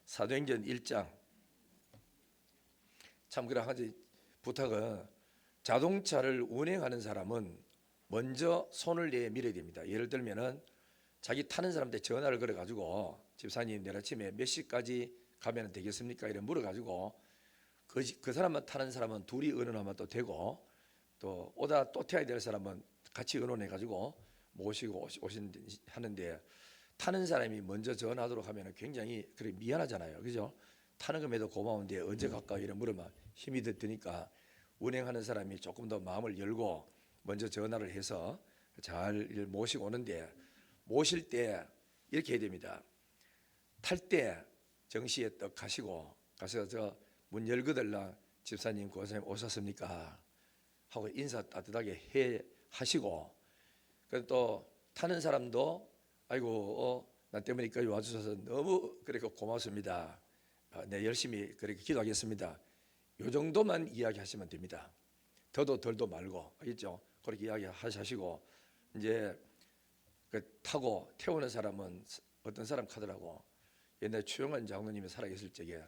사도행전 1장. 참 그래 한 가지 부탁은, 자동차를 운행하는 사람은 먼저 손을 내밀어야 됩니다. 예를 들면은 자기 타는 사람한테 전화를 걸어 가지고, 집사님 내일 아침에 몇 시까지 가면 되겠습니까? 이래 물어 가지고 그 사람만 타는 사람은 둘이 의논하면 또 되고, 또 오다 또 타야 될 사람은 같이 의논해 가지고 모시고 하는데, 타는 사람이 먼저 전화하도록 하면 굉장히 그래 미안하잖아요. 그죠? 타는 것에도 고마운데 언제 갈까 이래 물으면 힘이 드니까, 운행하는 사람이 조금 더 마음을 열고 먼저 전화를 해서 잘 모시고 오는데, 모실 때 이렇게 해야 됩니다. 탈 때 정시에 떡 가시고 가서 저 문 열거들라 집사님 고생님 오셨습니까 하고 인사 따뜻하게 해 하시고, 그리고 또 타는 사람도 아이고 나 때문에 여기까지 와주셔서 너무 그렇게 고맙습니다. 네, 열심히 그렇게 기도하겠습니다. 요 정도만 이야기하시면 됩니다. 더도 덜도 말고, 알겠죠? 그렇게 이야기하시고, 이제 그 타고 태우는 사람은 어떤 사람 카더라고, 옛날에 추영환 장로님이 살아계실 적에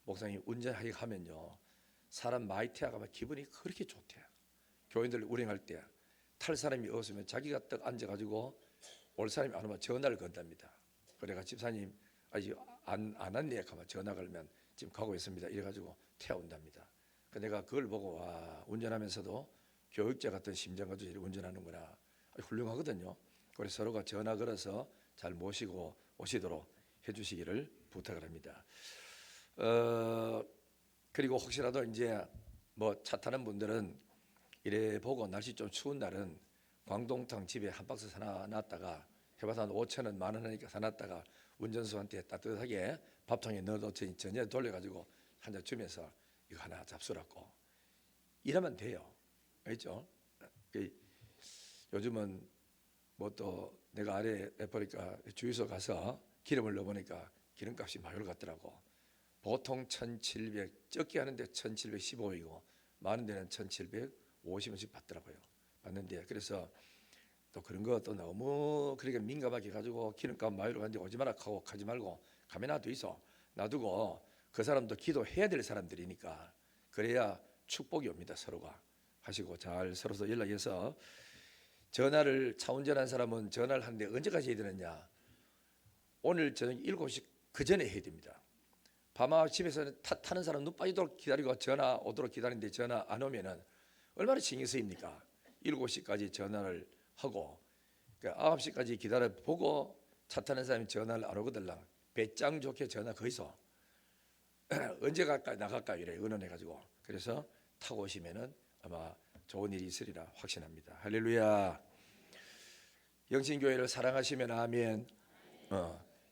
목사님이 운전하게 하면요, 사람 많이 태워가면 기분이 그렇게 좋대요. 교인들 운행할 때 탈 사람이 없으면 자기가 딱 앉아가지고 올 사람이 안 오면 전화를 건답니다. 그래가 집사님 아직 안 왔네 하면 전화 걸면 지금 가고 있습니다 이래가지고 태워온답니다. 내가 그걸 보고 와, 운전하면서도 교육자 같은 심정 가지고 이렇게 운전하는구나, 훌륭하거든요. 그래서 서로가 전화 걸어서 잘 모시고 오시도록 해주시기를 부탁을 합니다. 그리고 혹시라도 이제 뭐 차 타는 분들은 이래 보고 날씨 좀 추운 날은 광동탕 집에 한 박스 사놨다가 해봐서 한 5,000원, 10,000원 하니까 사놨다가 운전수한테 따뜻하게 밥통에 넣어놓더니 전에 돌려가지고 한 잔 주면서 이거 하나 잡수라고 이러면 돼요. 알죠? 요즘은 뭐 또 내가 아래 보니까 주유소 가서 기름을 넣어보니까 기름값이 많이 올랐더라고. 보통 1,700, 적게 하는데 1,715이고 많은 데는 1,750원씩 받더라고요. 받는데, 그래서 또 그런 거 또 너무 그렇게 민감하게 가지고 기름값 많이 올랐는데 오지 마라 하고 가지 말고 가면 놔둬 있어. 놔두고 그 사람도 기도해야 될 사람들이니까 그래야 축복이 옵니다. 서로가 하시고 잘 서로서 연락해서, 전화를 차 운전한 사람은 전화를 하는데 언제까지 해야 되느냐? 오늘 저녁 7시 그 전에 해야 됩니다. 밤아 집에서 타는 사람 눈 빠지도록 기다리고 전화 오도록 기다리는데 전화 안 오면은 얼마나 신경 쓰입니까? 7시까지 전화를 하고, 그러니까 9시까지 기다려 보고 차 타는 사람이 전화를 안 오거들랑 배짱 좋게 전화 거기서 언제 갈까 나갈까 이래 의논해 가지고, 그래서 타고 오시면은 아마 좋은 일이 있으리라 확신합니다. 할렐루야. 영신교회를 사랑하시면 아멘.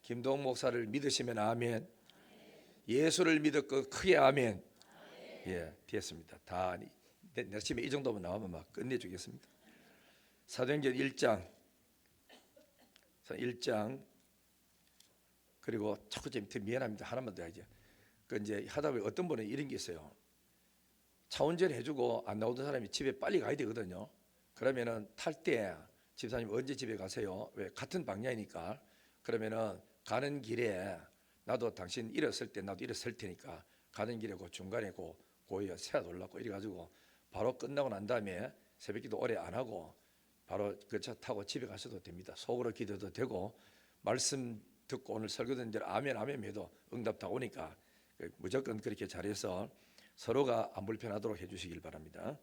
김동 목사를 믿으시면 아멘. 예수를 믿었고 크게 아멘. 예, 됐습니다. 다 내심에 이 정도만 나오면 막 끝내주겠습니다. 사도행전 1장 그리고 자꾸 좀 미안합니다. 하나만 더 하죠. 그 이제 하다 보면 어떤 분은 이런 게 있어요. 차 운전 해주고 안 나오던 사람이 집에 빨리 가야 되거든요. 그러면은 탈 때 집사님 언제 집에 가세요? 왜 같은 방향이니까. 그러면은 가는 길에 나도 당신 일었을 때 나도 일었을 테니까 가는 길에 그 중간에 고에 새가 올랐고 이래가지고 바로 끝나고 난 다음에 새벽기도 오래 안 하고 바로 그 차 타고 집에 가셔도 됩니다. 속으로 기도도 되고 말씀 듣고 오늘 설교 듣는 대로 아멘 아멘 해도 응답 다 오니까 무조건 그렇게 잘해서 서로가 안 불편하도록 해주시길 바랍니다.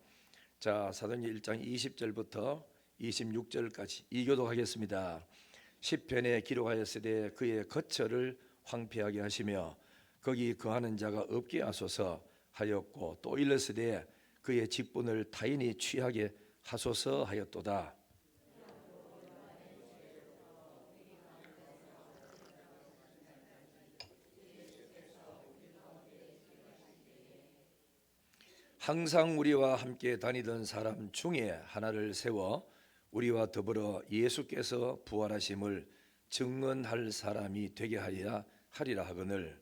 자, 사도행전 1장 20절부터 26절까지 이교독하겠습니다. 시편에 기록하였으되 그의 거처를 황폐하게 하시며 거기 거하는 자가 없게 하소서 하였고, 또 일렀으되 그의 직분을 타인이 취하게 하소서 하였도다. 항상 우리와 함께 다니던 사람 중에 하나를 세워 우리와 더불어 예수께서 부활하심을 증언할 사람이 되게 하여야 하리라 하거늘,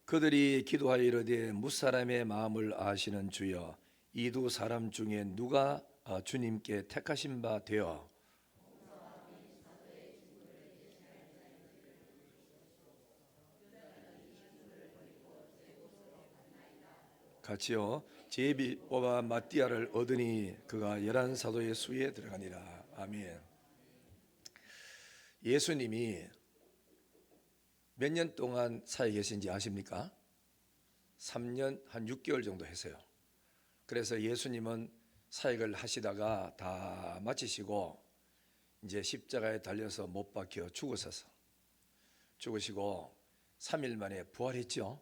그들이 기도하여 이르되 무사람의 마음을 아시는 주여 이 두 사람 중에 누가 주님께 택하신 바 되어 같이요 제비 뽑아 마띠아를 얻으니 그가 11사도의 수에 들어가니라. 아멘. 예수님이 몇 년 동안 사역에 계신지 아십니까? 3년 한 6개월 정도 했어요. 그래서 예수님은 사역을 하시다가 다 마치시고 이제 십자가에 달려서 못 박혀 죽으시고 3일 만에 부활했죠.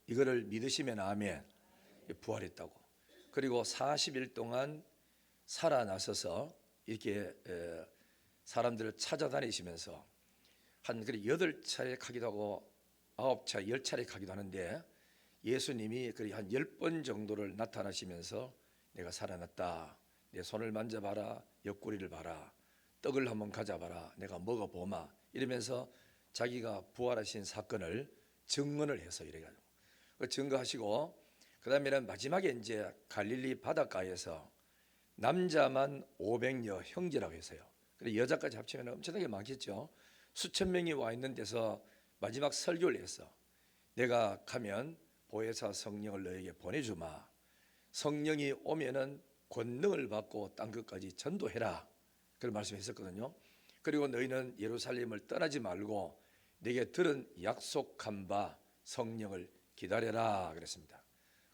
이거를 믿으시면 아멘. 부활했다고. 그리고 40일 동안 살아나서서 이렇게 사람들을 찾아다니시면서 한 8차례 가기도 하고 9차례, 10차례 가기도 하는데 예수님이 한 10번 정도를 나타나시면서 내가 살아났다. 내 손을 만져봐라. 옆구리를 봐라. 떡을 한번 가져봐라. 내가 먹어보마. 이러면서 자기가 부활하신 사건을 증언을 해서 이래가지고 증거하시고 그 다음에는 마지막에 이제 갈릴리 바닷가에서 남자만 500여 형제라고 했어요. 그리고 여자까지 합치면 엄청나게 많겠죠. 수천 명이 와 있는 데서 마지막 설교를 했어. 내가 가면 보혜사 성령을 너에게 보내주마. 성령이 오면은 권능을 받고 땅 끝까지 전도해라. 그런 말씀했었거든요. 그리고 너희는 예루살렘을 떠나지 말고 내게 들은 약속한 바 성령을 기다려라 그랬습니다.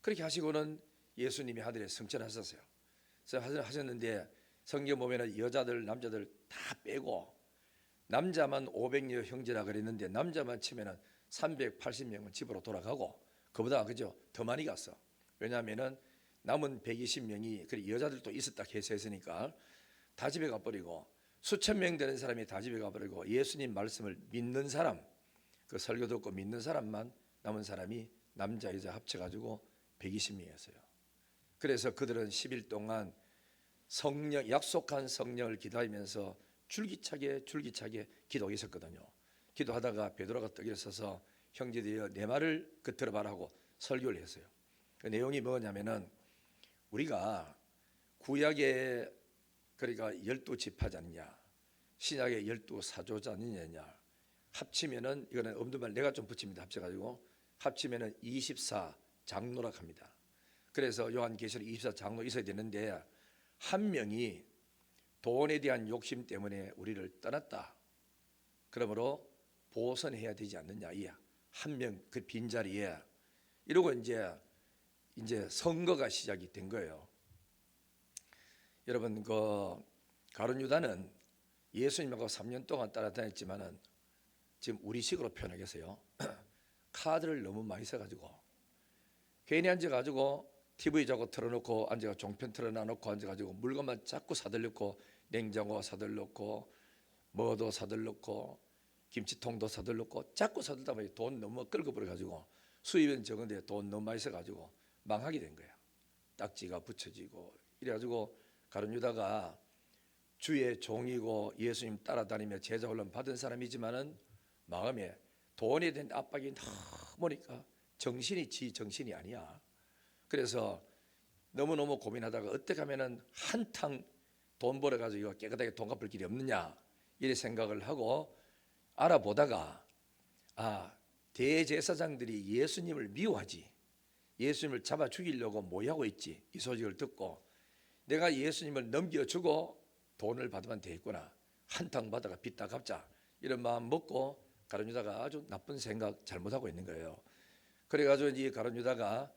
그렇게 하시고는 예수님이 하늘에 승천하셨어요. 그래서 하셨는데 성경 보면은 여자들 남자들 다 빼고 남자만 500여 형제라 그랬는데 남자만 치면은 380명은 집으로 돌아가고 그보다 그죠 더 많이 갔어. 왜냐하면은 남은 120명이 그 여자들도 있었다 해서했으니까 다 집에 가버리고 수천 명 되는 사람이 다 집에 가버리고 예수님 말씀을 믿는 사람, 그 설교 듣고 믿는 사람만 남은 사람이 남자 여자 합쳐가지고 120명이었어요. 그래서 그들은 10일 동안 성령, 약속한 성령을 기다리면서 줄기차게 기도했었거든요. 기도하다가 베드로가 떡에 서서 형제들이여 내 말을 들어봐라 하고 설교를 했어요. 그 내용이 뭐냐면은 우리가 구약에 그러니까 12지파잖냐 신약의 12사조자느냐 합치면은 이거는 없는 말 내가 좀 붙입니다. 합쳐가지고 합치면은 24장로라 합니다. 그래서 요한계시록 24장로 있어야 되는데 한 명이 돈에 대한 욕심 때문에 우리를 떠났다. 그러므로 보선해야 되지 않느냐. 이 한 명 그 빈자리에 이러고 이제 선거가 시작이 된 거예요. 여러분 그 가룟 유다는 예수님하고 3년 동안 따라다녔지만은 지금 우리식으로 표현하겠어요. 카드를 너무 많이 써가지고 괜히 앉아가지고 TV 자꾸 틀어놓고 앉아가 종편 틀어놔놓고 앉아가지고 물건만 자꾸 사들놓고 냉장고 사들놓고 뭐도 사들놓고 김치통도 사들놓고 자꾸 사들다 보니 돈 너무 끌고 버려가지고 수입은 적은데 돈 너무 많이 써가지고 망하게 된 거야. 딱지가 붙여지고 이래가지고 가룟 유다가 주의 종이고 예수님 따라다니며 제자 훈련 받은 사람이지만은 마음에 돈에 대한 압박이 너무니까 정신이 지 정신이 아니야. 그래서 너무너무 고민하다가 어떻게 하면은 한탕 돈 벌어가지고 깨끗하게 돈 갚을 길이 없느냐 이래 생각을 하고 알아보다가 대제사장들이 예수님을 미워하지 예수님을 잡아 죽이려고 모의하고 있지 이 소식을 듣고 내가 예수님을 넘겨주고 돈을 받으면 되겠구나 한탕 받아가 빚 다 갚자 이런 마음 먹고 가룟 유다가 아주 나쁜 생각 잘못하고 있는 거예요. 그래가지고 이 가룟 유다가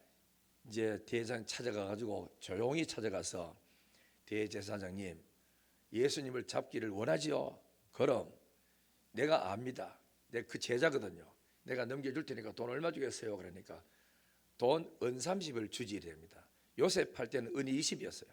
이제 대제사장 찾아가가지고 조용히 찾아가서 대제사장님 예수님을 잡기를 원하지요? 그럼 내가 압니다. 내 그 제자거든요. 내가 넘겨줄 테니까 돈 얼마 주겠어요? 그러니까 돈 은 30을 주지 됩니다. 요새 팔 때는 은 20이었어요.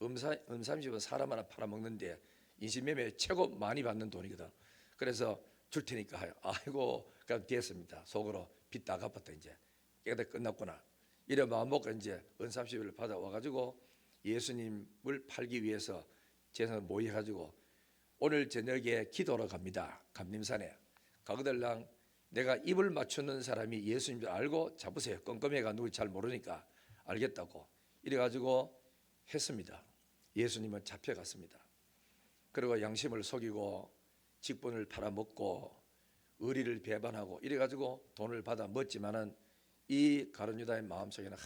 은 30은 사람 하나 팔아먹는데 인신매매 최고 많이 받는 돈이거든. 그래서 줄 테니까 하요. 아이고 그럼 됐습니다. 속으로 빚 다 갚았다 이제 깨끗하게 끝났구나. 이래 마음 먹고 이제 은 30을 받아와가지고 예수님을 팔기 위해서 제사를 모여가지고 오늘 저녁에 기도하러 갑니다. 감림산에 가거들랑 내가 입을 맞추는 사람이 예수님을 알고 잡으세요. 껌껌이가 누굴지 잘 모르니까 알겠다고 이래가지고 했습니다. 예수님은 잡혀갔습니다. 그리고 양심을 속이고 직분을 팔아먹고 의리를 배반하고 이래가지고 돈을 받아 먹지만은 이 가룟 유다의 마음속에는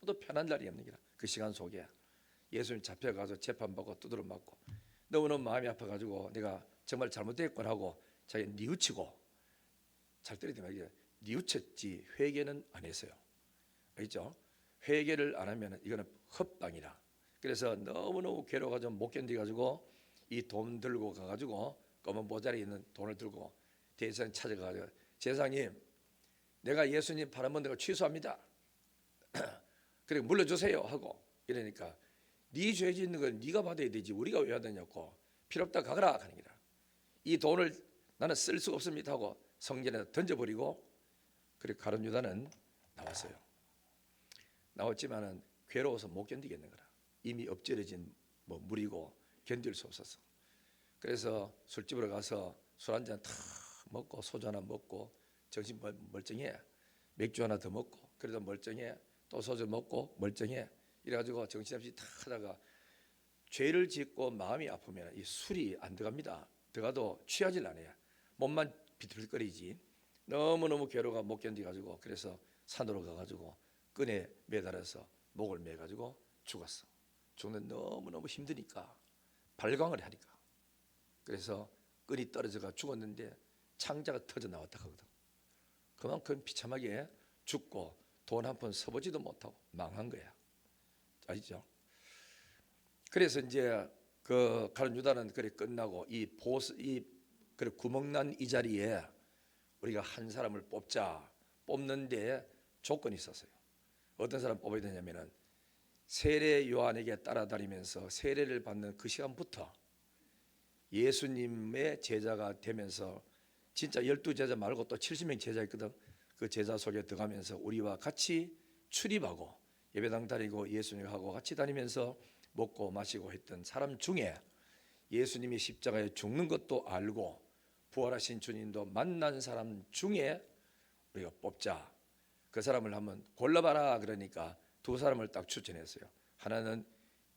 아무도 편한 날이 없는 게라. 그 시간 속에 예수님 잡혀가서 재판받고 두드려 맞고 너무너무 마음이 아파가지고 내가 정말 잘못됐군 하고 자기 뉘우치고 잘 때리지 말게 뉘우쳤지 회개는 안 했어요. 알겠죠? 회개를 안 하면 이거는 헛방이라. 그래서 너무너무 괴로워가지고 못 견디가지고 이 돈 들고 가가지고 검은 보자리에 있는 돈을 들고 대제사장 찾아가가지고 제사장님 내가 예수님 팔아먹은 거 취소합니다. 그리고 물러주세요 하고 이러니까 네 죄 짓는 건 네가 받아야 되지 우리가 왜 하느냐고 필요 없다 가거라 하는 거라. 이 돈을 나는 쓸 수가 없습니다 하고 성전에 던져버리고 그리고 가룟 유다는 나왔어요. 나왔지만은 괴로워서 못 견디겠는 거라. 이미 엎질러진 물이고 견딜 수 없었어. 그래서 술집으로 가서 술 한 잔 탁 먹고 소주 하나 먹고 정신 멀쩡해. 맥주 하나 더 먹고 그래도 멀쩡해. 또 소주 먹고 멀쩡해. 이래가지고 정신없이 탁 하다가 죄를 짓고 마음이 아프면 이 술이 안 들어갑니다. 들어가도 취하질 않아요. 몸만 비틀거리지. 너무너무 괴로워가 못 견디가지고 그래서 산으로 가가지고 끈에 매달아서 목을 매가지고 죽었어. 죽는 너무너무 힘드니까 발광을 하니까 그래서 끈이 떨어져가 죽었는데 창자가 터져 나왔다 하거든. 그만큼 비참하게 죽고 돈 한 푼 써보지도 못하고 망한 거야. 아시죠? 그래서 이제 그 가룟 유다는 그래 끝나고 이 그래 구멍난 이 자리에 우리가 한 사람을 뽑는데 조건이 있었어요. 어떤 사람 뽑아야 되냐면은 세례 요한에게 따라다니면서 세례를 받는 그 시간부터 예수님의 제자가 되면서 진짜 12제자 말고 또 70명 제자 있거든. 그 제자 속에 들어가면서 우리와 같이 출입하고 예배당 다니고 예수님하고 같이 다니면서 먹고 마시고 했던 사람 중에 예수님이 십자가에 죽는 것도 알고 부활하신 주님도 만난 사람 중에 우리가 뽑자. 그 사람을 한번 골라봐라 그러니까 두 사람을 딱 추천했어요. 하나는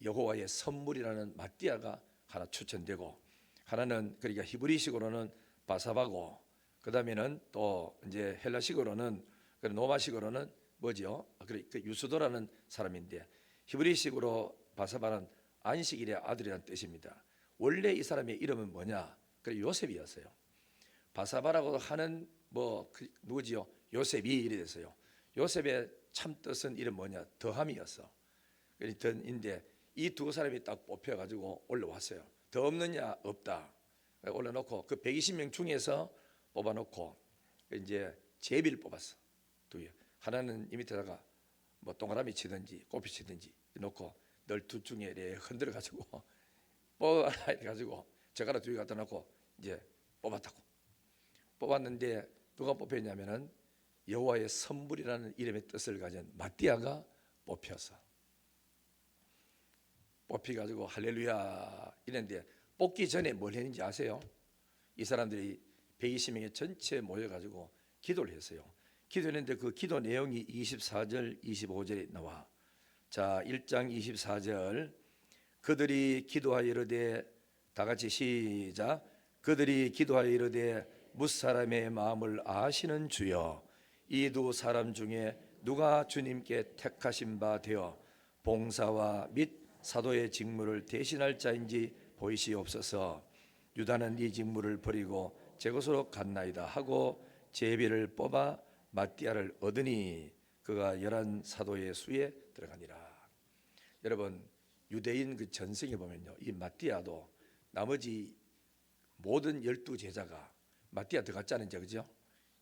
여호와의 선물이라는 마띠아가 하나 추천되고 하나는 그러니까 히브리식으로는 바사바고 그다음에는 또 이제 헬라식으로는 로마식으로는 뭐지요? 그 유수도라는 사람인데 히브리식으로 바사바는 안식일의 아들이라는 뜻입니다. 원래 이 사람의 이름은 뭐냐? 그 요셉이었어요. 바사바라고 하는 누구지요? 요셉이 이래 됐어요. 요셉의 참 뜻은 이름 뭐냐? 더함이었어. 인데 이 두 사람이 딱 뽑혀가지고 올라왔어요. 더 없느냐? 없다. 올려놓고 그 120명 중에서 뽑아놓고 이제 제비를 뽑았어. 두 개. 하나는 이 밑에다가 동그라미 치든지 꽃이 치든지 놓고 널 둘 중에 이렇게 흔들어 가지고 뽑아라 해가지고 젓가락 두 개 갖다 놓고 이제 뽑았다고. 뽑았는데 누가 뽑혔냐면은 여호와의 선물이라는 이름의 뜻을 가진 마띠아가 뽑혀서 뽑혀가지고 할렐루야 이랬는데 뽑기 전에 뭘 했는지 아세요? 이 사람들이 120명이 전체 모여가지고 기도를 했어요. 기도했는데 그 기도 내용이 24절 25절에 나와. 자 1장 24절 그들이 기도하여 이르되 다 같이 시작. 그들이 기도하여 이르되 뭇사람의 마음을 아시는 주여 이 두 사람 중에 누가 주님께 택하신 바 되어 봉사와 및 사도의 직무를 대신할 자인지 보이시옵소서. 유다는 이 직무를 버리고 제 것으로 갔나이다 하고 제비를 뽑아 마띠아를 얻으니 그가 11 사도의 수에 들어가니라. 여러분 유대인 그 전승에 보면요 이 마띠아도 나머지 모든 12 제자가 마띠아 들어갔잖아요, 그죠?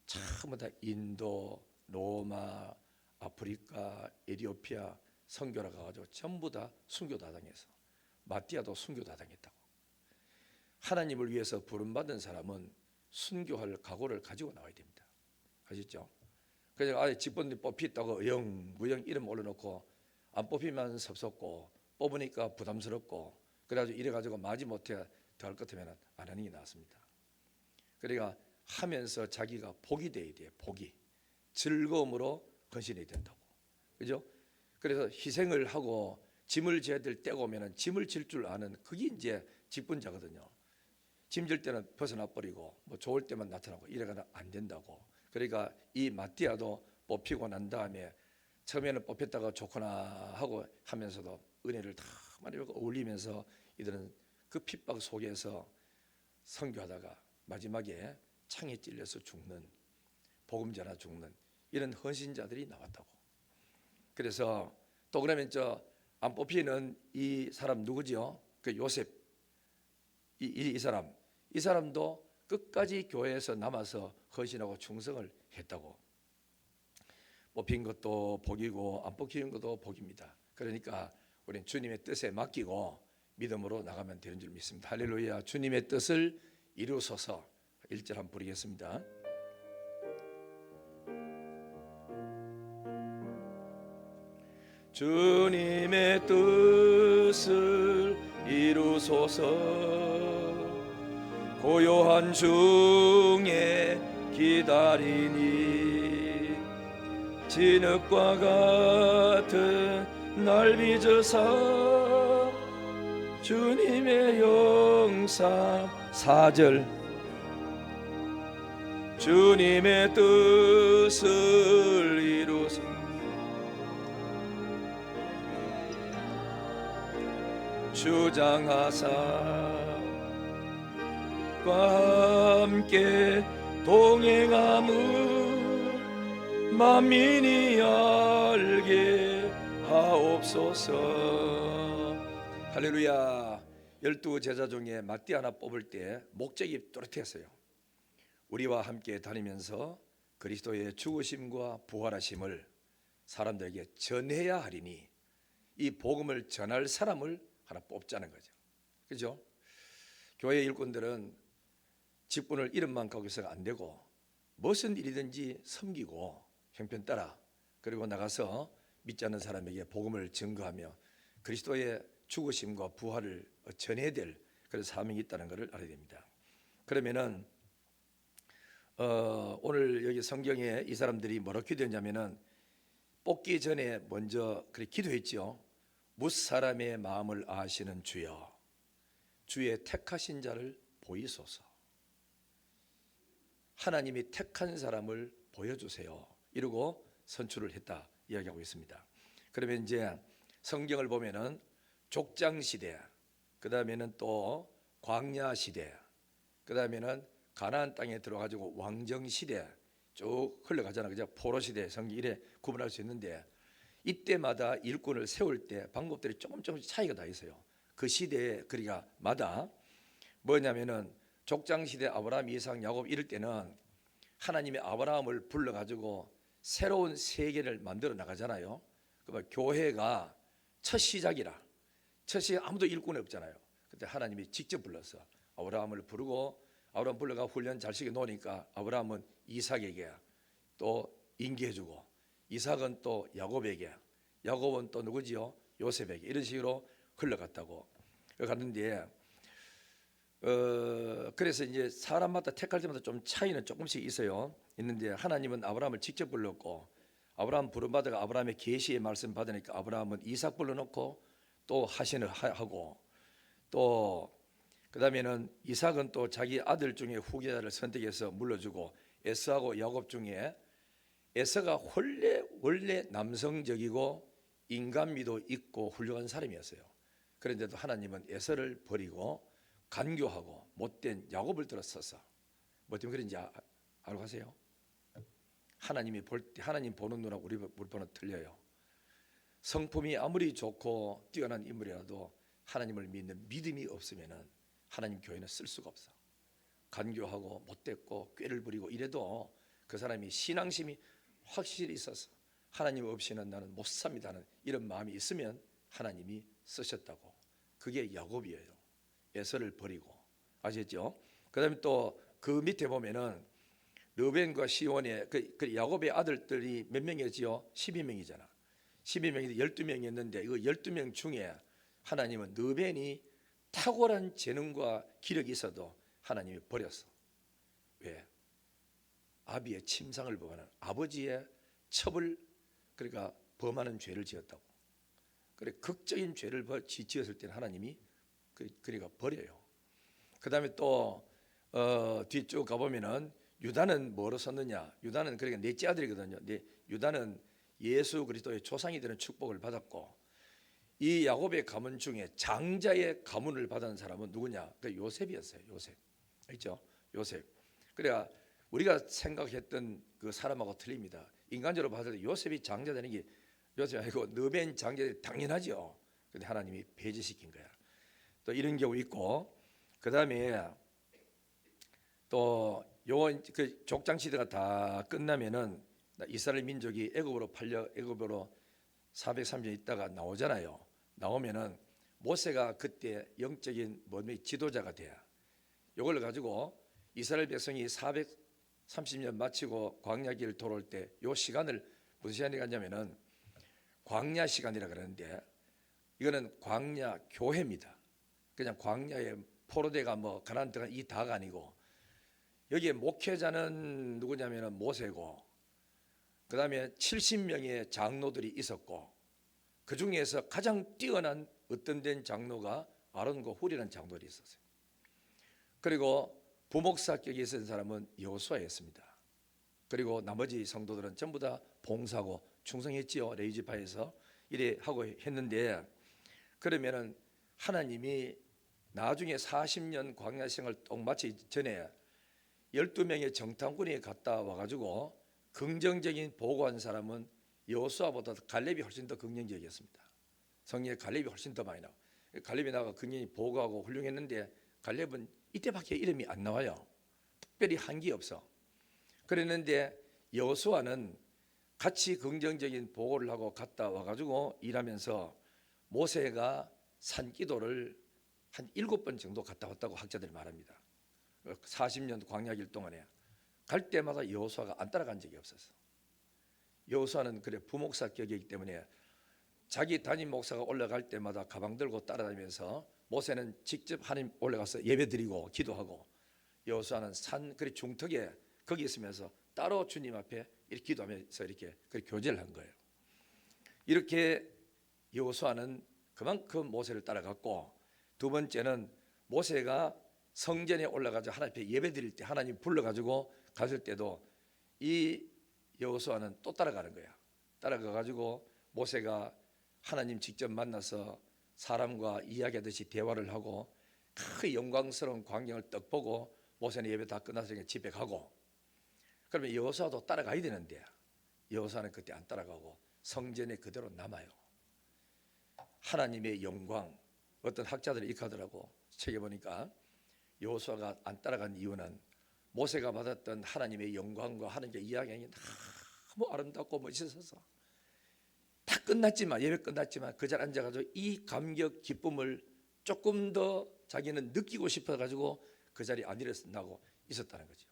전부 다 인도, 로마, 아프리카, 에티오피아 선교라 가가지고 전부 다 순교 다 당해서 마띠아도 순교 다 당했다고. 하나님을 위해서 부름받은 사람은 순교할 각오를 가지고 나와야 됩니다. 아시죠? 그래서 직분이 뽑혔다고 무영 이름 올려놓고 안 뽑히면 섭섭고 뽑으니까 부담스럽고 그래가지고 이래가지고 마지 못해 더 할 것 같으면 안 하는 게 낫습니다. 그러니까 하면서 자기가 복이 돼야 돼요. 복이 즐거움으로 헌신해야 된다고. 그죠? 그래서 희생을 하고 짐을 져야 될 때가 오면은 짐을 질 줄 아는 그게 이제 직분자거든요. 짐 질 때는 벗어나 버리고 뭐 좋을 때만 나타나고 이래가 안 된다고. 그러니까 이 마띠아도 뽑히고 난 다음에 처음에는 뽑혔다가 좋구나 하고 하면서도 은혜를 다 많이 받고 어울리면서 이들은 그 핍박 속에서 선교하다가 마지막에 창에 찔려서 죽는, 복음 전하 죽는 이런 헌신자들이 나왔다고. 그래서 또 그러면 저 안 뽑히는 이 사람 누구지요? 그 요셉 이 사람도 끝까지 교회에서 남아서 헌신하고 충성을 했다고. 뽑힌 것도 복이고 안 뽑히는 것도 복입니다. 그러니까 우리는 주님의 뜻에 맡기고 믿음으로 나가면 되는 줄 믿습니다. 할렐루야. 주님의 뜻을 이루소서. 1절 한번 부르겠습니다. 주님의 뜻을 이루소서. 고요한 중에 기다리니 진흙과 같은 날 빚으사 주님의 영상 4절 주님의 뜻을 이루소서. 주장하사 과 함께 동행함을 만민이 알게 하옵소서. 할렐루야. 12 제자 중에 마띠 하나 뽑을 때 목적이 뚜렷했어요. 우리와 함께 다니면서 그리스도의 죽으심과 부활하심을 사람들에게 전해야 하리니 이 복음을 전할 사람을 하나 뽑자는 거죠. 그죠? 교회 일꾼들은 직분을 이름만 갖고 있어가 안 되고 무슨 일이든지 섬기고 형편 따라 그리고 나가서 믿지 않는 사람에게 복음을 증거하며 그리스도의 죽으심과 부활을 전해야 될 그런 사명이 있다는 것을 알아야 됩니다. 그러면은 오늘 여기 성경에 이 사람들이 뭐라고 기도했냐면은 뽑기 전에 먼저 그렇게 기도했죠. 무사람의 마음을 아시는 주여, 주의 택하신 자를 보이소서. 하나님이 택한 사람을 보여주세요. 이러고 선출을 했다 이야기하고 있습니다. 그러면 이제 성경을 보면은 족장 시대, 그 다음에는 또 광야 시대, 그 다음에는 가나안 땅에 들어가지고 왕정 시대 쭉 흘러가잖아요. 그죠? 포로 시대, 성경 이래 구분할 수 있는데 이때마다 일꾼을 세울 때 방법들이 조금씩 차이가 다 있어요. 그 시대에 그러니까 마다 뭐냐면은 족장 시대 아브라함, 이삭, 야곱 이럴 때는 하나님이 아브라함을 불러가지고 새로운 세계를 만들어 나가잖아요. 그러면 교회가 첫 시작이라 첫 시작 아무도 일꾼이 없잖아요. 그때 하나님이 직접 불러서 아브라함을 부르고 아브라함 불러가 훈련 잘 시켜 놓으니까 아브라함은 이삭에게 또 인계해주고 이삭은 또 야곱에게 야곱은 또 누구지요? 요셉에게 이런 식으로 흘러갔다고 갔는데 그래서 이제 사람마다 택할 때마다 좀 차이는 조금씩 있는데 하나님은 아브라함을 직접 불렀고 아브라함 부름받아가 아브라함의 계시의 말씀 받으니까 아브라함은 이삭 불러놓고 또 하신을 하고 또 그다음에는 이삭은 또 자기 아들 중에 후계자를 선택해서 물러주고 에서하고 야곱 중에 에서가 원래 남성적이고 인간미도 있고 훌륭한 사람이었어요. 그런데도 하나님은 에서를 버리고 간교하고 못된 야곱을 들어서서 뭐 때문에 그런지 알고 가세요? 하나님이 볼 때 하나님 보는 눈하고 우리 보는 틀려요. 성품이 아무리 좋고 뛰어난 인물이라도 하나님을 믿는 믿음이 없으면은 하나님 교회는 쓸 수가 없어. 간교하고 못됐고 꾀를 부리고 이래도 그 사람이 신앙심이 확실히 있어서 하나님 없이는 나는 못 삽니다는 이런 마음이 있으면 하나님이 쓰셨다고. 그게 야곱이에요. 에서를 버리고 아셨죠? 그다음에 또 그 밑에 보면은 르벤과 시온의 그 야곱의 아들들이 몇 명이었지요? 12명이잖아. 12명인데 12명이었는데 그 12명 중에 하나님은 르벤이 탁월한 재능과 기력이 있어도 하나님이 버렸어. 왜? 아비의 침상을 범하는 아버지의 첩을 그러니까 범하는 죄를 지었다고. 그래 극적인 죄를 지었을 때는 하나님이 그러니까 버려요. 그 다음에 또 뒤쪽 가보면은 유다는 뭐로 썼느냐? 유다는 그러니까 넷째 아들이거든요. 근데 유다는 예수 그리스도의 조상이 되는 축복을 받았고, 이 야곱의 가문 중에 장자의 가문을 받은 사람은 누구냐? 그 요셉이었어요. 요셉. 알죠? 요셉. 그래야 우리가 생각했던 그 사람하고 틀립니다. 인간적으로 봤을 때 요셉이 장자 되는 게 요셉이 아니고 느벤 장자 당연하죠. 근데 하나님이 배제시킨 거야. 또 이런 경우 있고, 그 다음에 또 요 그 족장 시대가 다 끝나면은 이스라엘 민족이 애굽으로 430년 있다가 나오잖아요. 나오면은 모세가 그때 영적인 지도자가 돼야. 이걸 가지고 이스라엘 백성이 430년 마치고 광야길을 돌아올 때 요 시간을 무슨 시간이 갔냐면은 광야 시간이라 그러는데, 이거는 광야 교회입니다. 그냥 광야에 포로대가 뭐 가나안 들어간 이 다가 아니고, 여기에 목회자는 누구냐면은 모세고, 그 다음에 70명의 장로들이 있었고, 그 중에서 가장 뛰어난 어떤 된 장로가 아론과 훌이라는 장로들이 있었어요. 그리고 부목사격에 있었던 사람은 여호수아였습니다. 그리고 나머지 성도들은 전부 다 봉사하고 충성했지요. 레위지파에서 이래 하고 했는데, 그러면은 하나님이 나중에 40년 광야 생활 딱 마치기 전에 12명의 정탐꾼이 갔다 와가지고 긍정적인 보고한 사람은 여호수아보다 갈렙이 훨씬 더 긍정적이었습니다. 성경에 갈렙이 훨씬 더 많이 나와. 갈렙이 나가 굉장히 보고하고 훌륭했는데, 갈렙은 이때밖에 이름이 안 나와요. 특별히 한게 없어. 그랬는데 여호수아는 같이 긍정적인 보고를 하고 갔다 와가지고 일하면서 모세가 산기도를 한 7번 정도 갔다 왔다고 학자들이 말합니다. 40년 광야길 동안에 갈 때마다 여호수아가 안 따라간 적이 없었어. 여호수아는 그래 부목사격이기 때문에 자기 담임 목사가 올라갈 때마다 가방 들고 따라다니면서, 모세는 직접 하나님 올라가서 예배드리고 기도하고, 여호수아는 산 그리 중턱에 거기 있으면서 따로 주님 앞에 이렇게 기도하면서 이렇게 교제를 한 거예요. 이렇게 여호수아는 그만큼 모세를 따라갔고, 두 번째는 모세가 성전에 올라가서 하나님 앞에 예배드릴 때 하나님 불러가지고 갔을 때도 이 여호수아는 또 따라가는 거야. 따라가가지고 모세가 하나님 직접 만나서 사람과 이야기하듯이 대화를 하고 그 영광스러운 광경을 딱 보고 모세는 예배 다 끝나서 집에 가고, 그러면 여호수아도 따라가야 되는데 여호수아는 그때 안 따라가고 성전에 그대로 남아요. 하나님의 영광, 어떤 학자들이 이렇게 하더라고. 책에 보니까 여호수아가 안 따라간 이유는 모세가 받았던 하나님의 영광과 하나님의 이야기가 너무 아름답고 멋있어서 다 끝났지만, 예배 끝났지만 그 자리에 앉아가지고 이 감격 기쁨을 조금 더 자기는 느끼고 싶어가지고 그 자리에 안 일어나고 있었다는 거죠.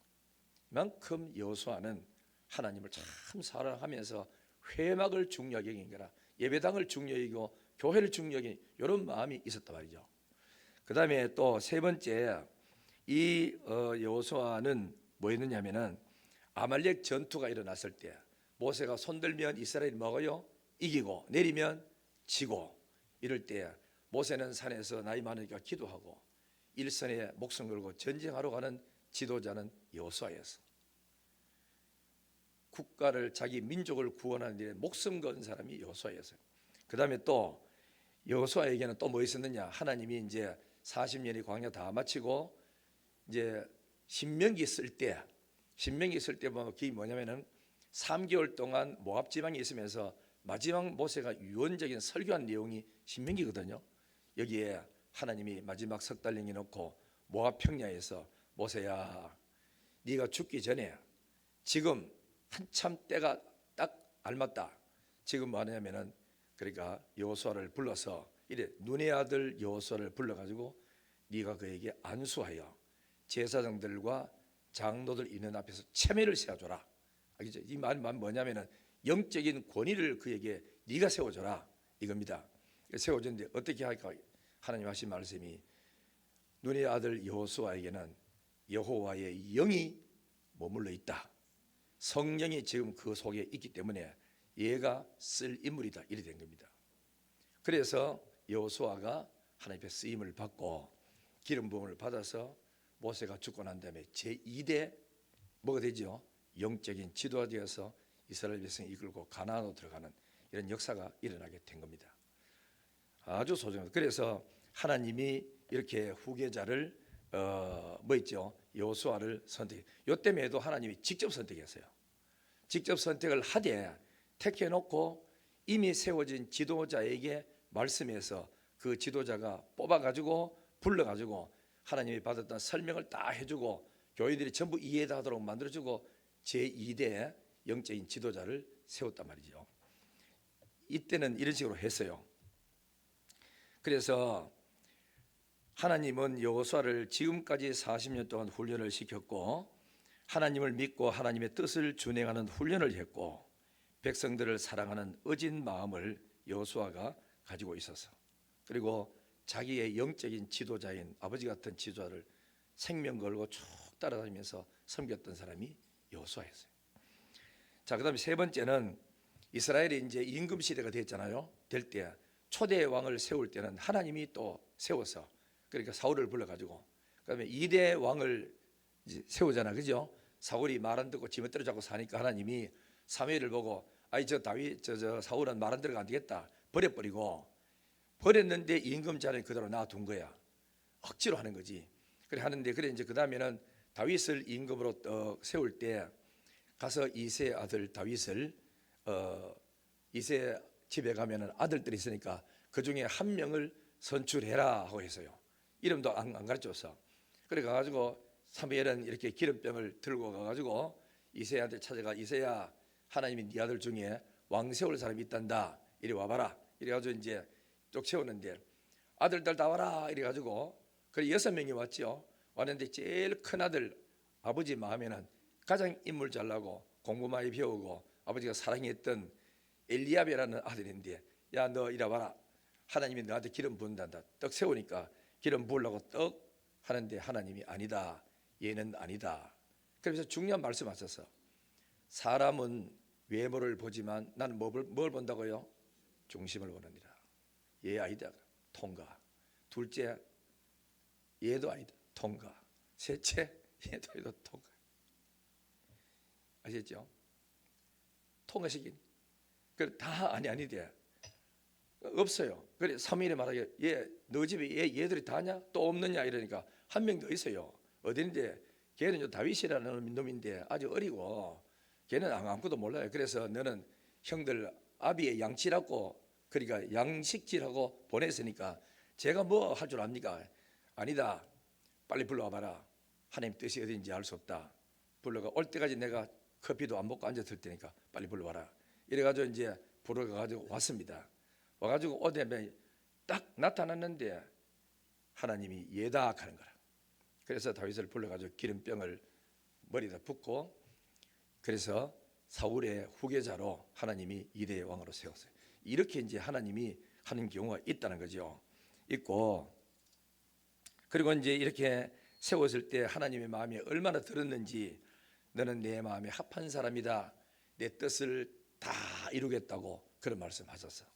그만큼 여호수아는 하나님을 참 사랑하면서 회막을 중요하게 여긴 거라, 예배당을 중요하게 여기고 교회를 중요하게 여긴 이런 마음이 있었단 말이죠. 그 다음에 또 세 번째, 이 여호수아는 뭐였느냐면은 아말렉 전투가 일어났을 때 모세가 손들면 이스라엘이 먹어요, 이기고 내리면 지고, 이럴 때 모세는 산에서 나이 많으니까 기도하고 일선에 목숨 걸고 전쟁하러 가는 지도자는 여호수아였어. 국가를, 자기 민족을 구원하는 일에 목숨 건 사람이 여호수아였어요. 그 다음에 또 여호수아에게는 또 뭐 있었느냐? 하나님이 이제 40년이 광야 다 마치고 이제 신명기 쓸 때 보면 그게 뭐냐면은 3개월 동안 모압 지방에 있으면서 마지막 모세가 유언적인 설교한 내용이 신명기거든요. 여기에 하나님이 마지막 석 달 명이 놓고 모압 평야에서 모세야, 네가 죽기 전에 지금 한참 때가 딱 알맞다. 지금 뭐 하냐면은, 그러니까 여호수아를 불러서 이래 눈의 아들 여호수아를 불러가지고 네가 그에게 안수하여 제사장들과 장로들 있는 앞에서 체면을 세워줘라. 알겠죠? 이 말은 뭐냐면은 영적인 권위를 그에게 네가 세워줘라 이겁니다. 세워줬는데 어떻게 할까? 하나님 하신 말씀이 눈의 아들 여호수아에게는 여호와의 영이 머물러 있다. 성령이 지금 그 속에 있기 때문에 얘가 쓸 인물이다. 이래 된 겁니다. 그래서 여호수아가 하나님의 쓰임을 받고 기름 부음을 받아서 모세가 죽고 난 다음에 제2대 뭐가 되죠? 영적인 지도가 되어서 이스라엘 백성을 이끌고 가나안으로 들어가는 이런 역사가 일어나게 된 겁니다. 아주 소중합니다. 그래서 하나님이 이렇게 후계자를 뭐 있죠? 여호수아를 선택. 요 때문에도 하나님이 직접 선택했어요. 직접 선택을 하되 택해놓고 이미 세워진 지도자에게 말씀해서 그 지도자가 뽑아가지고 불러가지고 하나님이 받았던 설명을 다 해주고 교회들이 전부 이해하도록 만들어주고 제2대 영적인 지도자를 세웠단 말이죠. 이때는 이런 식으로 했어요. 그래서 하나님은 여호수아를 지금까지 40년 동안 훈련을 시켰고 하나님을 믿고 하나님의 뜻을 준행하는 훈련을 했고 백성들을 사랑하는 어진 마음을 여호수아가 가지고 있어서 그리고 자기의 영적인 지도자인 아버지 같은 지도자를 생명 걸고 쭉 따라다니면서 섬겼던 사람이 여호수아였어요. 자, 그다음에 세 번째는 이스라엘이 이제 임금 시대가 됐잖아요. 될 때 초대 왕을 세울 때는 하나님이 또 세워서 그러니까 사울을 불러가지고 그다음에 2대 왕을 이제 세우잖아, 그죠? 사울이 말 안 듣고 지멋대로 자꾸 사니까 하나님이 사무엘을 보고 아이 저 다윗 저 사울은 말 안 들어가 안 되겠다 버려버리고 버렸는데 임금 자리에 그대로 놔둔 거야. 억지로 하는 거지. 그래 하는데 그래 이제 그 다음에는 다윗을 임금으로 세울 때 가서 이세 아들 다윗을 이세 집에 가면은 아들들이 있으니까 그 중에 한 명을 선출해라 하고 했어요. 이름도 안 가르쳤어. 그래 가가지고 사무엘은 이렇게 기름병을 들고 가가지고 이세한테 찾아가 이세야 하나님이 네 아들 중에 왕 세울 사람이 있단다. 이리 와봐라. 이래가지고 이제 쭉 세우는데 아들들 다 와라. 이래가지고 그래 6명이 왔죠. 왔는데 제일 큰 아들 아버지 마음에는 가장 인물 잘나고 공부 많이 배우고 아버지가 사랑했던 엘리압이라는 아들인데 야 너 이리 와라. 하나님이 너한테 기름 부은단다. 떡 세우니까 기름 부으려고 떡 하는데 하나님이 아니다. 얘는 아니다. 그래서 중요한 말씀 하셨어. 사람은 외모를 보지만 나는 뭘 본다고요? 중심을 보느니라. 얘 아니다. 통과. 둘째 얘도 아니다. 통과. 셋째 얘도 통과. 아시겠죠? 통과시킨. 그 다 아니돼. 없어요. 그래 사무엘이 말하기에 얘너 집에 얘들이 다냐? 또 없느냐 이러니까 한 명 더 있어요. 어딘데? 걔는 다윗이라는 놈인데 아주 어리고 걔는 아무것도 몰라요. 그래서 너는 형들 아비의 양치라고 그러니까 양식질하고 보냈으니까 제가 뭐 할 줄 압니까? 아니다. 빨리 불러와봐라. 하나님 뜻이 어딘지 알 수 없다. 불러가 올 때까지 내가 커피도 안 먹고 앉았을 테니까 빨리 불러와라. 이래가지고 이제 불러가지고 왔습니다. 와가지고 오대면 딱 나타났는데 하나님이 예다 하는 거라. 그래서 다윗을 불러가지고 기름병을 머리에다 붓고 그래서 사울의 후계자로 하나님이 2대 왕으로 세웠어요. 이렇게 이제 하나님이 하는 경우가 있다는 거죠. 있고 그리고 이제 이렇게 세웠을 때 하나님의 마음이 얼마나 들었는지 너는 내 마음에 합한 사람이다. 내 뜻을 다 이루겠다고 그런 말씀하셨어.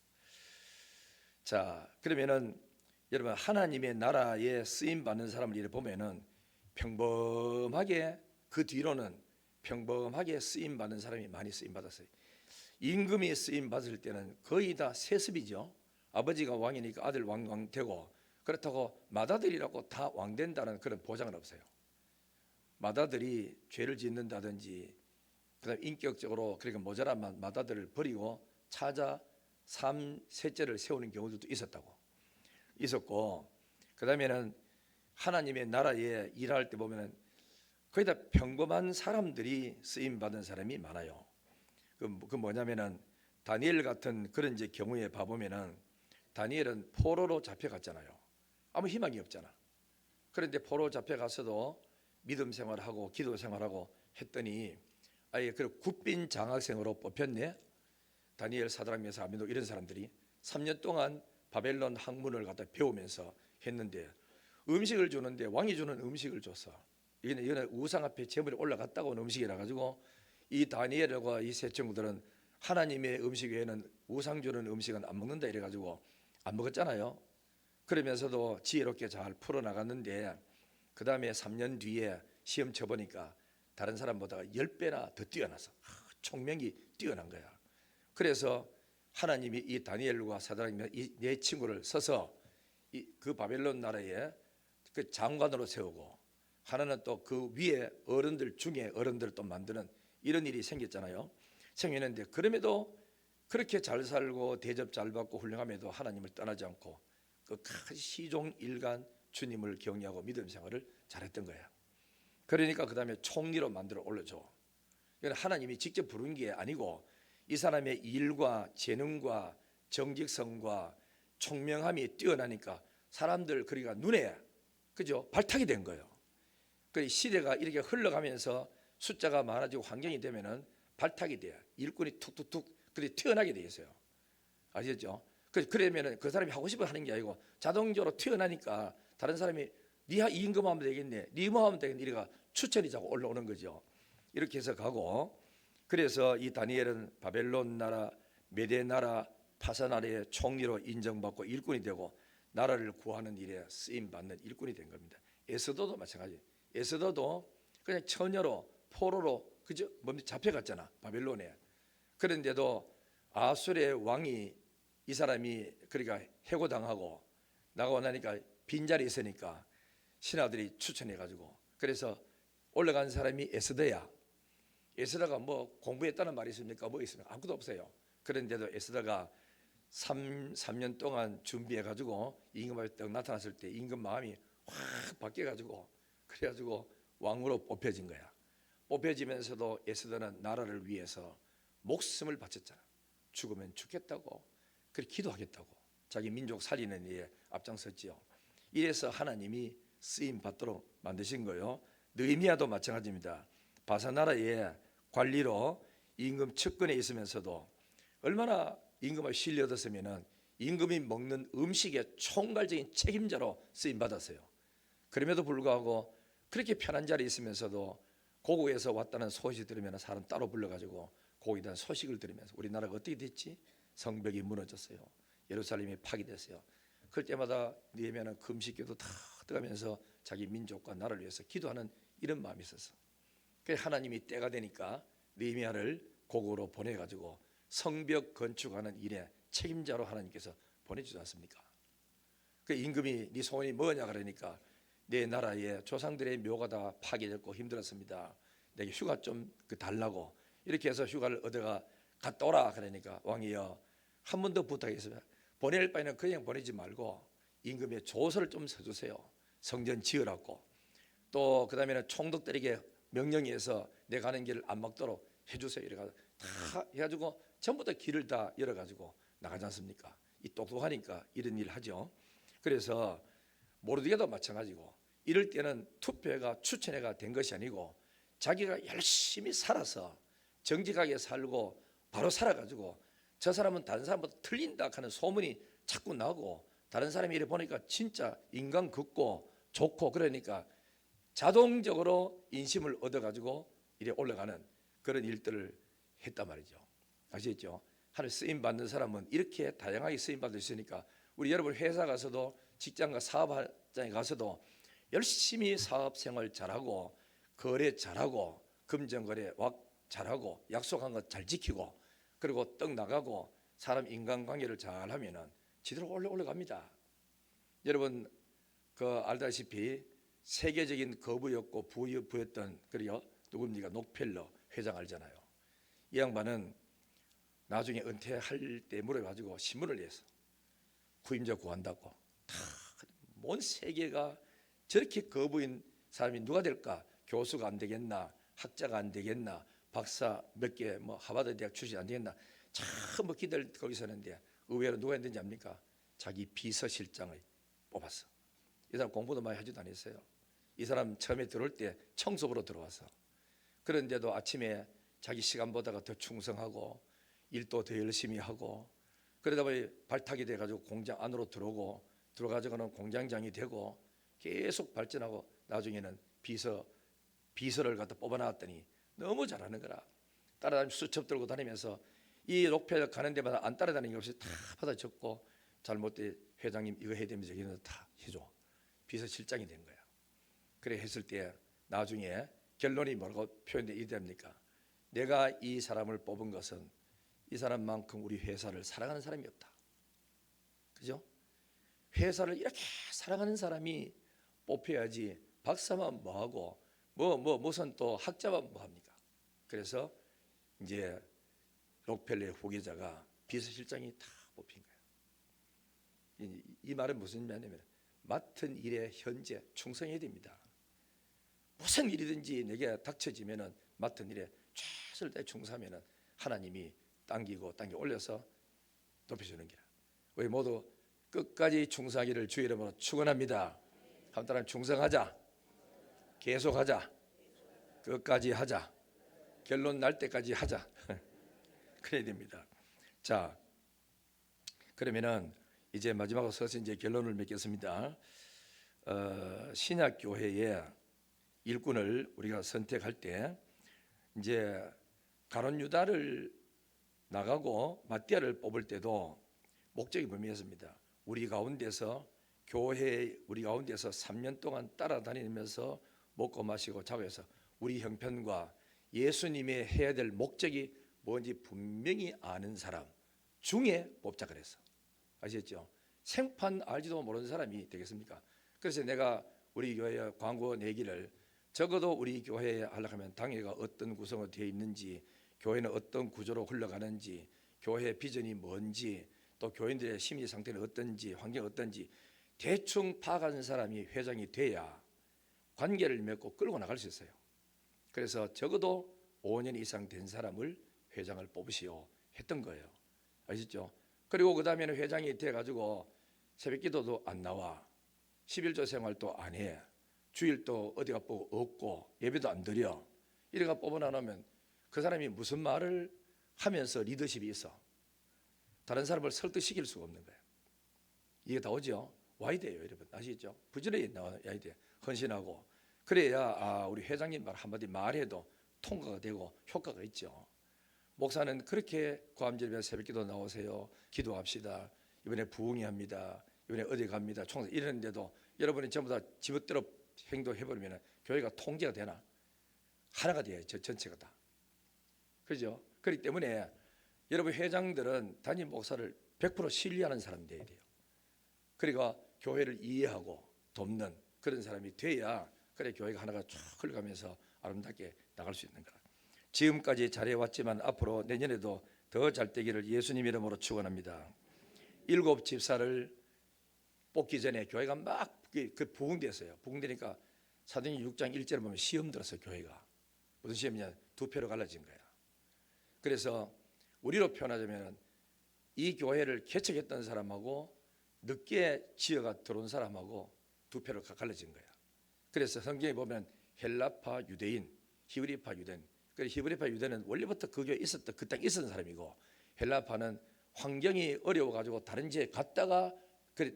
자, 그러면은 여러분 하나님의 나라에 쓰임 받는 사람을 이렇게 보면은 평범하게 그 뒤로는 평범하게 쓰임 받는 사람이 많이 쓰임 받았어요. 임금이 쓰임 받을 때는 거의 다 세습이죠. 아버지가 왕이니까 아들 왕 되고 그렇다고 맏아들이라고 다 왕 된다는 그런 보장은 없어요. 맏아들이 죄를 짓는다든지 그다음 인격적으로 그러니까 모자란 맏아들을 버리고 찾아 3셋째를 세우는 경우도 있었고 그다음에는 하나님의 나라에 일할 때 보면은 거의 다 평범한 사람들이 쓰임 받은 사람이 많아요. 그 뭐냐면은 다니엘 같은 그런 이제 경우에 봐보면은 다니엘은 포로로 잡혀갔잖아요. 아무 희망이 없잖아. 그런데 포로 잡혀가서도 믿음 생활하고 기도 생활하고 했더니 아예 그 국빈 장학생으로 뽑혔네. 다니엘, 사드락, 메삭, 아벤노고 이런 사람들이 3년 동안 바벨론 학문을 갖다 배우면서 했는데 음식을 주는데 왕이 주는 음식을 줬어. 이거는 우상 앞에 제물이 올라갔다고 온 음식이라 가지고 이 다니엘과 이 세 친구들은 하나님의 음식 외에는 우상 주는 음식은 안 먹는다 이래 가지고 안 먹었잖아요. 그러면서도 지혜롭게 잘 풀어나갔는데 그 다음에 3년 뒤에 시험 쳐보니까 다른 사람보다 10배나 더 뛰어나서 총명이 뛰어난 거야. 그래서 하나님이 이 다니엘과 사드락과 이 네 친구를 써서 그 바벨론 나라에 그 장관으로 세우고 하나는 또 그 위에 어른들 중에 어른들을 또 만드는 이런 일이 생겼잖아요. 생겼는데 그럼에도 그렇게 잘 살고 대접 잘 받고 훌륭함에도 하나님을 떠나지 않고 끝까지 시종 일관 주님을 경외하고 믿음 생활을 잘했던 거야. 그러니까 그 다음에 총리로 만들어 올려줘. 하나님이 직접 부른 게 아니고 이 사람의 일과 재능과 정직성과 총명함이 뛰어나니까 사람들 그러니까 눈에 그죠 발탁이 된 거예요. 그 시대가 이렇게 흘러가면서 숫자가 많아지고 환경이 되면은 발탁이 돼요. 일꾼이 툭툭툭 그렇게 튀어나게 돼 있어요. 아시겠죠? 그러면은 그 사람이 하고 싶어 하는 게 아니고 자동적으로 튀어나니까 다른 사람이 네 임금하면 되겠네, 네 임금하면 되겠네 이래가 추천이 자꾸 올라오는 거죠. 이렇게 해서 가고 그래서 이 다니엘은 바벨론 나라, 메대 나라, 파사 나라의 총리로 인정받고 일꾼이 되고 나라를 구하는 일에 쓰임 받는 일꾼이 된 겁니다. 에스더도 마찬가지. 에스더도 그냥 처녀로 포로로 그저 몸이 잡혀갔잖아 바벨론에. 그런데도 아수르의 왕이 이 사람이 그러니까 해고당하고 나가고 나니까 빈자리 있으니까 신하들이 추천해가지고 그래서 올라간 사람이 에스더야. 에스더가 뭐 공부했다는 말이 있습니까? 뭐 있습니까? 아무것도 없어요. 그런데도 에스더가 3년 동안 준비해가지고 임금 앞에 딱 나타났을 때 임금 마음이 확 바뀌어가지고 그래가지고 왕으로 뽑혀진 거야. 뽑혀지면서도 에스더는 나라를 위해서 목숨을 바쳤잖아. 죽으면 죽겠다고 그렇게 기도하겠다고 자기 민족 살리는 일에 앞장섰지요. 이래서 하나님이 쓰임 받도록 만드신 거예요. 느헤미야도 마찬가지입니다. 바사 나라의 관리로 임금 측근에 있으면서도 얼마나 임금을 신뢰 얻었으면은 임금이 먹는 음식의 총괄적인 책임자로 쓰임 받았어요. 그럼에도 불구하고 그렇게 편한 자리에 있으면서도 고국에서 왔다는 소식이 들으면 사람 따로 불러가지고 거기에 대한 소식을 들으면서 우리나라가 어떻게 됐지? 성벽이 무너졌어요. 예루살렘이 파괴됐어요. 그럴 때마다 느헤미야는 금식기도 다 들어가면서 자기 민족과 나라를 위해서 기도하는 이런 마음이 있었어. 그래서 하나님이 때가 되니까 느헤미야를 고국으로 보내가지고 성벽 건축하는 일에 책임자로 하나님께서 보내주지 않습니까? 그 임금이 네 소원이 뭐냐 그러니까 내 나라의 조상들의 묘가 다 파괴됐고 힘들었습니다. 내게 휴가 좀 달라고 이렇게 해서 휴가를 얻어가 갔다 오라 그러니까 왕이여 한 번 더 부탁했습니다. 보낼 바에는 그냥 보내지 말고 임금의 조서를 좀 써주세요. 성전 지으라고. 또 그 다음에는 총독들에게 명령해서 내 가는 길을 안 막도록 해주세요. 이래가지고 다 해가지고 전부 다 길을 다 열어가지고 나가지 않습니까? 이 똑똑하니까 이런 일을 하죠. 그래서 모르드게도 마찬가지고 이럴 때는 투표가 추천회가 된 것이 아니고 자기가 열심히 살아서 정직하게 살고 바로 살아가지고 저 사람은 다른 사람보다 틀린다 하는 소문이 자꾸 나고 다른 사람이 이래 보니까 진짜 인간 같고 좋고 그러니까 자동적으로 인심을 얻어가지고 이래 올라가는 그런 일들을 했단 말이죠. 아시겠죠? 하늘 쓰임 받는 사람은 이렇게 다양하게 쓰임 받을 수 있으니까 우리 여러분 회사 가서도 직장과 사업장에 가서도 열심히 사업 생활 잘하고 거래 잘하고 금전거래 잘하고 약속한 거 잘 지키고 그리고 떡 나가고 사람 인간관계를 잘하면은 지대로 올라갑니다. 여러분 그 알다시피 세계적인 거부였고 부였던 그리요 누굽니까 록펠러 회장 알잖아요. 이 양반은 나중에 은퇴할 때 물어가지고 신문을 냈어. 후임자 구한다고. 온 세계가 저렇게 거부인 사람이 누가 될까? 교수가 안 되겠나? 학자가 안 되겠나? 박사 몇 개 뭐 하버드 대학 출신 안 되겠나? 참 뭐 기대를 거기 서는데 의외로 누가 했는지 압니까? 자기 비서실장을 뽑았어. 이 사람 공부도 많이 하지도 않았어요. 이 사람 처음에 들어올 때 청소부로 들어와서 그런데도 아침에 자기 시간 보다가 더 충성하고 일도 더 열심히 하고 그러다 보니 발탁이 돼가지고 공장 안으로 들어가지고는 공장장이 되고 계속 발전하고 나중에는 비서를 갖다 뽑아놨더니 너무 잘하는 거라. 따라다니면서 수첩 들고 다니면서 이 록펠러 가는 데마다 안 따라다니는 게 없이 다 받아 적고 잘못돼 회장님 이거 해야 됩니다. 이런 다 해줘. 비서실장이 된 거야. 그래 했을 때 나중에 결론이 뭐라고 표현되어야 됩니까? 내가 이 사람을 뽑은 것은 이 사람만큼 우리 회사를 사랑하는 사람이 없다. 그죠? 회사를 이렇게 사랑하는 사람이 뽑혀야지 박사만 뭐하고 무슨 또 학자만 뭐합니까? 그래서 이제 록펠러의 후계자가 비서실장이 다 뽑힌 거예요. 이 말은 무슨 말이냐면 맡은 일에 현재 충성해야 됩니다. 무슨 일이든지 내게 닥쳐지면은 맡은 일에 최선을 다해 충성하면은 하나님이 당기고 올려서 높여주는 기라. 우리 모두 끝까지 충성하기를 주의 이름으로 축원합니다. 한 사람 충성하자, 계속하자, 끝까지 하자, 결론 날 때까지 하자. 그래야 됩니다. 자, 그러면은 이제 마지막으로 서서 이제 결론을 맺겠습니다. 신약 교회의 일꾼을 우리가 선택할 때 이제 가룟 유다를 나가고 마띠아를 뽑을 때도 목적이 분명했습니다. 우리 가운데서 3년 동안 따라다니면서 먹고 마시고 자고 해서 우리 형편과 예수님의 해야 될 목적이 뭔지 분명히 아는 사람 중에 뽑자 그랬어. 아시겠죠? 생판 알지도 모르는 사람이 되겠습니까? 그래서 내가 우리 교회 광고 내기를 적어도 우리 교회에 하려고 하면 당회가 어떤 구성으로 되어 있는지, 교회는 어떤 구조로 흘러가는지, 교회의 비전이 뭔지, 또 교인들의 심리 상태는 어떤지, 환경이 어떤지 대충 파악하는 사람이 회장이 돼야 관계를 맺고 끌고 나갈 수 있어요. 그래서 적어도 5년 이상 된 사람을 회장을 뽑으시오 했던 거예요. 아시죠? 그리고 그 다음에는 회장이 돼가지고 새벽기도도 안 나와, 11조 생활도 안 해, 주일도 어디가 없고 예배도 안 드려. 이래가 뽑아놔놓으면 그 사람이 무슨 말을 하면서 리더십이 있어? 다른 사람을 설득시킬 수가 없는 거예요. 이게 다 오죠? 와야 돼요, 여러분. 아시죠? 부지런히 나와야 돼. 헌신하고. 그래야 우리 회장님 말 한마디 말해도 통과가 되고 효과가 있죠. 목사는 그렇게 고함질며 새벽기도 나오세요, 기도합시다, 이번에 부흥회 합니다, 이번에 어디 갑니다, 총선 이러는데도 여러분이 전부 다 지멋대로 행동해버리면 교회가 통제가 되나? 하나가 돼요, 전체가 다. 그죠? 그렇기 때문에 여러분 회장들은 담임 목사를 100% 신뢰하는 사람이 돼야 돼요. 그러니까 교회를 이해하고 돕는 그런 사람이 돼야 그래 교회가 하나가 쭉 흘러가면서 아름답게 나갈 수 있는 거라. 지금까지 잘해왔지만 앞으로 내년에도 더 잘되기를 예수님 이름으로 축원합니다. 7 집사를 뽑기 전에 교회가 막 부흥됐어요. 부흥되니까 사도행전 6장 1절을 보면 시험 들었어요. 교회가 무슨 시험이냐? 2표로 갈라진 거야. 그래서 우리로 표현하자면 이 교회를 개척했던 사람하고 늦게 지어가 들어온 사람하고 2표로 갈라진 거야. 그래서 성경에 보면 헬라파 유대인, 히브리파 유대인. 그래서 히브리파 유대인은 원래부터 그 교회에 있었던, 그 땅에 있었던 사람이고, 헬라파는 환경이 어려워가지고 다른 지에 갔다가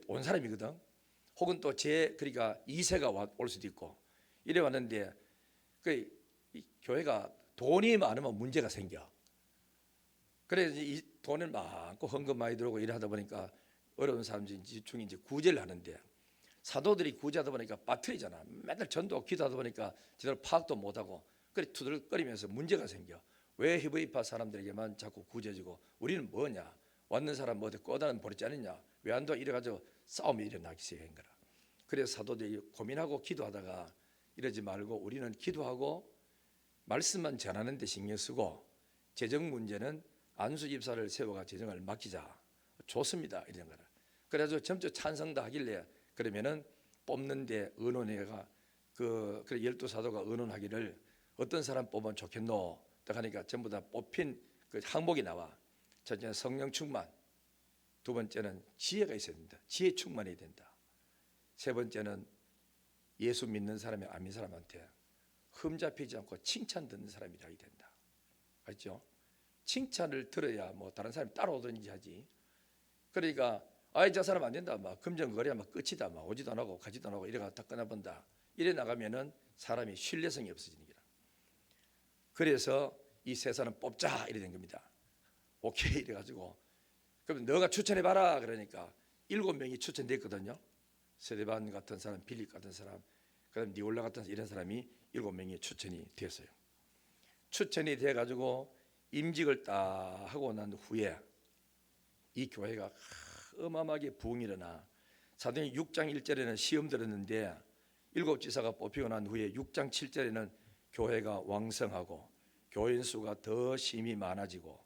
온 사람이거든. 혹은 또 그러니까 2세가 올 수도 있고 이래 왔는데, 이 교회가 돈이 많으면 문제가 생겨. 그래서 이 돈을 많고 헌금 많이 들어오고 일하다 보니까 어려운 사람들 중에 이제 구제를 하는데, 사도들이 구제하다 보니까 빠뜨리잖아. 맨날 전도 기도하다 보니까 제대로 파악도 못하고 그래 투덜거리면서 문제가 생겨. 왜 히브리파 사람들에게만 자꾸 구제지고 우리는 뭐냐? 왔는 사람 어디 꼬다는 버리지 않느냐? 왜 안 돼? 이래가지고 싸움이 일어나기 시작한 거라. 그래서 사도들이 고민하고 기도하다가 이러지 말고 우리는 기도하고 말씀만 전하는 데 신경 쓰고 재정 문제는 안수 집사를 세워가 재정을 맡기자. 좋습니다. 이런 거라. 그래서 점점 찬성도 하길래 그러면은 뽑는데 의논회가 그 12사도가 의논하기를 어떤 사람 뽑으면 좋겠노? 딱 하니까 전부 다 뽑힌 그 항목이 나와. 첫째는 성령 충만, 두 번째는 지혜가 있어야 된다. 지혜 충만해야 된다. 세 번째는 예수 믿는 사람이 안 믿는 사람한테 흠잡히지 않고 칭찬 듣는 사람이 되어야 된다. 알죠? 칭찬을 들어야 뭐 다른 사람이 따라오든지 하지. 그러니까 저 사람 안 된다, 막 금전거래야 막 끝이다, 막 오지도 안 하고 가지도 안 하고 이래가 다 끊어본다. 이래 나가면은 사람이 신뢰성이 없어지는 거라. 그래서 이 세 사람 뽑자 이래 된 겁니다. 오케이 이래가지고 그럼 너가 추천해봐라 그러니까 7명이 추천됐거든요. 스데반 같은 사람, 빌립 같은 사람, 그다음 니올라 같은 이런 사람이 7명이 추천이 됐어요. 추천이 돼 가지고 임직을 딱 하고 난 후에 이 교회가 어마어마하게 부흥이 일어나. 사도행 6장 1절에는 시험 들었는데 7지사가 뽑히고 난 후에 6장 7절에는 교회가 왕성하고 교인 수가 더 심히 많아지고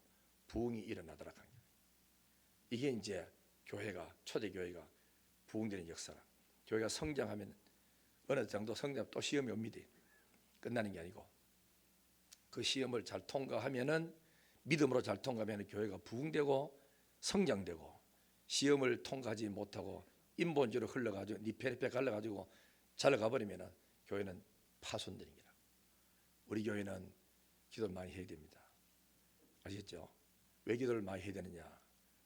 부흥이 일어나더라. 이게 이제 교회가, 초대교회가 부흥되는 역사라. 교회가 성장하면 어느 정도 성장, 또 시험이 옵니다. 끝나는 게 아니고 그 시험을 잘 통과하면은, 믿음으로 잘 통과하면 교회가 부흥되고 성장되고, 시험을 통과하지 못하고 인본주의로 흘러가지고 니페레페 갈라가지고 잘 가버리면은 교회는 파손되는 거라. 우리 교회는 기도를 많이 해야 됩니다. 아시겠죠? 왜 기도를 많이 해야 되느냐?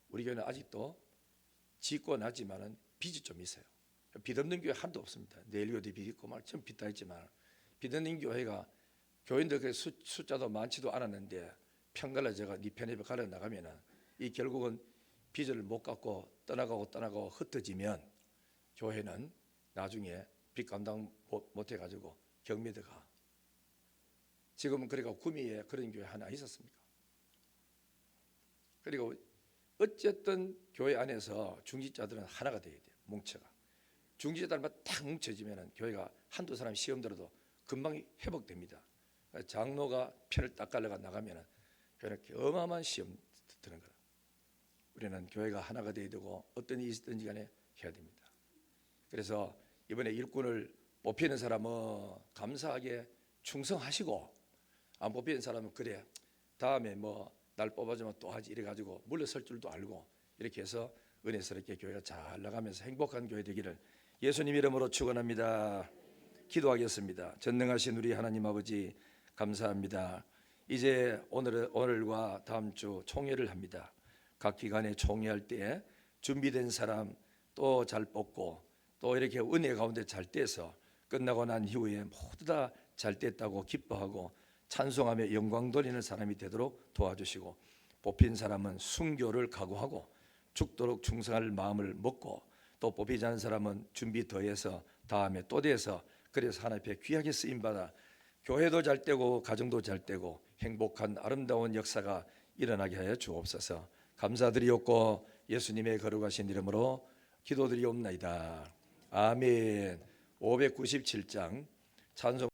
우리 교회는 아직도 짓고 났지만은 빚이 좀 있어요. 빚 없는 교회 한도 없습니다. 내일교도 빚 있고 말 좀 빚 다 있지만, 빚 없는 교회가, 교인들 그 숫자도 많지도 않았는데 평갈라 제가 니페네베 갈라 나가면은 이 결국은 빚을 못 갚고 떠나가고 흩어지면 교회는 나중에 빚 감당 못 해가지고 경매대 가. 지금은 그러니까 구미에 그런 교회 하나 있었습니까? 그리고 어쨌든 교회 안에서 중직자들은 하나가 돼야 돼요. 뭉쳐가. 중직자들만 딱 뭉쳐지면 교회가 한두 사람 시험 들어도 금방 회복됩니다. 장로가 편을 딱 갈라가 나가면 교회는 어마어마한 시험 드는 거라. 우리는 교회가 하나가 돼야 되고 어떤 일이 있든지 간에 해야 됩니다. 그래서 이번에 일꾼을 뽑히는 사람은 감사하게 충성하시고, 안 뽑히는 사람은 그래 다음에 뭐 날 뽑아주면 또 하지 이래가지고 물러설 줄도 알고, 이렇게 해서 은혜스럽게 교회가 잘 나가면서 행복한 교회 되기를 예수님 이름으로 축원합니다. 기도하겠습니다. 전능하신 우리 하나님 아버지, 감사합니다. 이제 오늘과 다음 주 총회를 합니다. 각 기관에 총회할 때 준비된 사람 또 잘 뽑고, 또 이렇게 은혜 가운데 잘 떼서 끝나고 난 이후에 모두 다 잘 뗐다고 기뻐하고 찬송하며 영광 돌리는 사람이 되도록 도와주시고, 뽑힌 사람은 순교를 각오하고 죽도록 충성할 마음을 먹고, 또 뽑히지 않은 사람은 준비 더해서 다음에 또 돼서, 그래서 하나님 앞에 귀하게 쓰임받아 교회도 잘 되고 가정도 잘 되고 행복한 아름다운 역사가 일어나게 하여 주옵소서. 감사드리옵고 예수님의 거룩하신 이름으로 기도드리옵나이다. 아멘. 597장 찬송